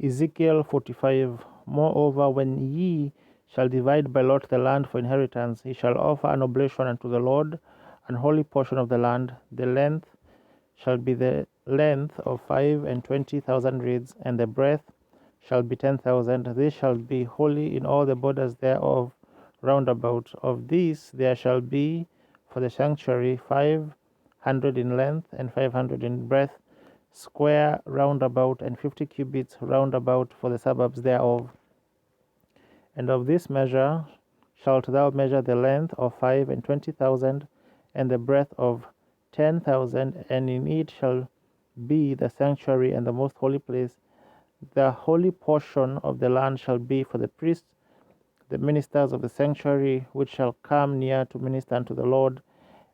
Ezekiel 45. Moreover, when ye shall divide by lot the land for inheritance, he shall offer an oblation unto the Lord, an holy portion of the land. The length shall be the length of 25,000 reeds, and the breadth shall be 10,000. This shall be holy in all the borders thereof round about. Of these there shall be for the sanctuary 500 in length and 500 in breadth, square round about, and 50 cubits round about for the suburbs thereof. And of this measure shalt thou measure the length of 25,000, and the breadth of 10,000, and in it shall be the sanctuary and the most holy place. The holy portion of the land shall be for the priests, the ministers of the sanctuary, which shall come near to minister unto the Lord,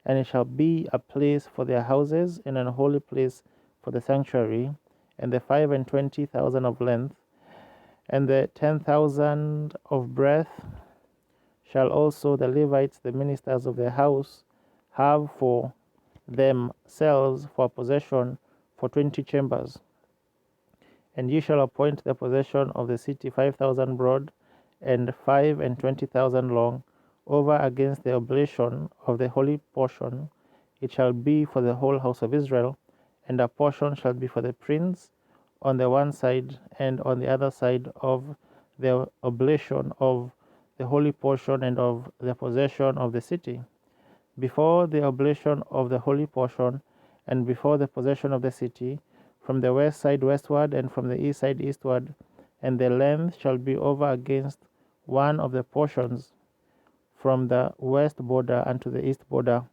and it shall be a place for their houses, and an holy place for the sanctuary. And the 25,000 of length, and the 10,000 of breadth, shall also the Levites, the ministers of the house, have for themselves for possession for 20 chambers. And ye shall appoint the possession of the city 5,000 broad, and 25,000 long, over against the oblation of the holy portion. It shall be for the whole house of Israel, and a portion shall be for the prince on the one side, and on the other side of the oblation of the holy portion and of the possession of the city. Before the oblation of the holy portion, and before the possession of the city, from the west side westward, and from the east side eastward, and the length shall be over against one of the portions, from the west border unto the east border.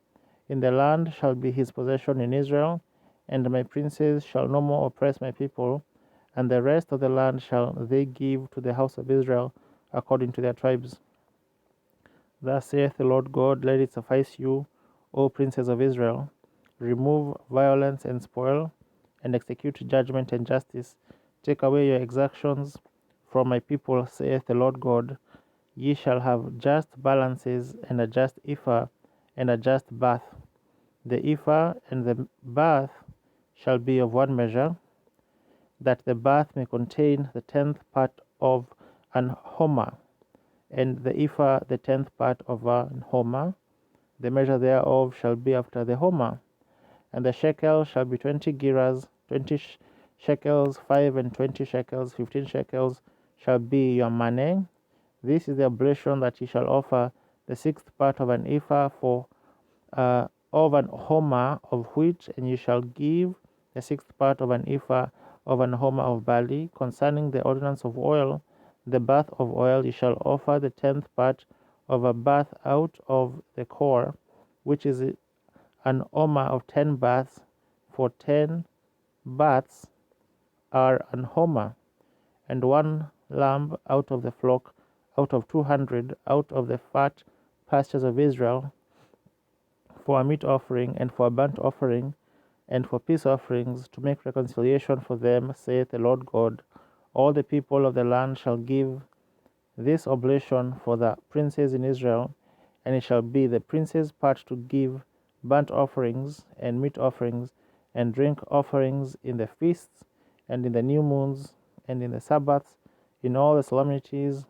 In the land shall be his possession in Israel, and my princes shall no more oppress my people, and the rest of the land shall they give to the house of Israel according to their tribes. Thus saith the Lord God, let it suffice you, O princes of Israel. Remove violence and spoil, and execute judgment and justice. Take away your exactions from my people, saith the Lord God. Ye shall have just balances, and a just ephah, and a just bath. The ephah and the bath shall be of one measure, that the bath may contain the 10th part of an homer, and the ephah the 10th part of an homer. The measure thereof shall be after the homer. And the shekel shall be 20 gerahs, 20 shekels, 5 and 20 shekels, 15 shekels shall be your money. This is the oblation that ye shall offer, the 6th part of an ephah for of an homer of wheat, and ye shall give the 6th part of an ephah of an homer of barley. Concerning the ordinance of oil, the bath of oil, ye shall offer the 10th part of a bath out of the core, which is an omer of 10 baths, for 10 baths are an homer, and one lamb out of the flock, out of 200, out of the fat pastures of Israel, for a meat offering, and for a burnt offering, and for peace offerings, to make reconciliation for them, saith the Lord God. All the people of the land shall give this oblation for the princes in Israel, and it shall be the prince's part to give burnt offerings, and meat offerings, and drink offerings in the feasts, and in the new moons, and in the Sabbaths, in all the solemnities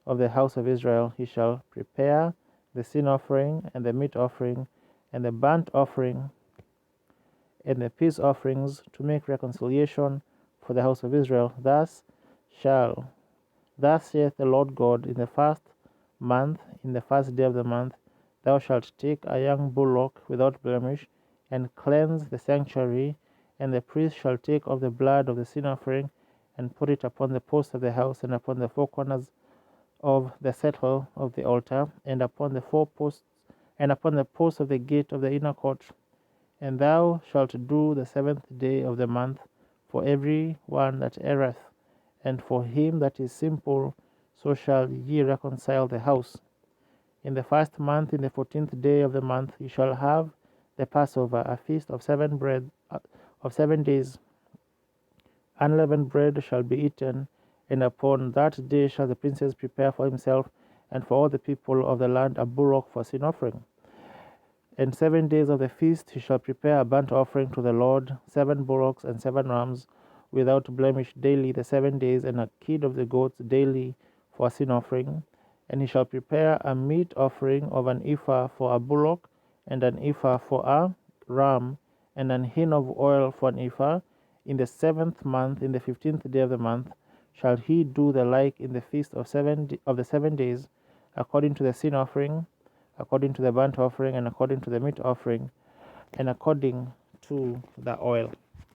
of the house of Israel. He shall prepare the sin offering, and the meat offering, and the burnt offering, and the peace offerings, to make reconciliation for the house of Israel. Thus saith the Lord God, in the first month, in the first day of the month, thou shalt take a young bullock without blemish, and cleanse the sanctuary, and the priest shall take of the blood of the sin offering, and put it upon the posts of the house, and upon the four corners of the settle of the altar, and upon the four posts, and upon the posts of the gate of the inner court. And thou shalt do the 7th day of the month for every one that erreth, and for him that is simple, so shall ye reconcile the house. In the first month, in the 14th day of the month, ye shall have the Passover, a feast of 7 days. Unleavened bread shall be eaten, and upon that day shall the princes prepare for himself and for all the people of the land a bullock for sin offering. And 7 days of the feast he shall prepare a burnt offering to the Lord, 7 bullocks and 7 rams, without blemish daily the 7 days, and a kid of the goats daily for a sin offering. And he shall prepare a meat offering of an ephah for a bullock, and an ephah for a ram, and an hin of oil for an ephah. In the 7th month, in the 15th day of the month, shall he do the like in the feast of the 7 days, according to the sin offering, according to the burnt offering, and according to the meat offering, and according to the oil.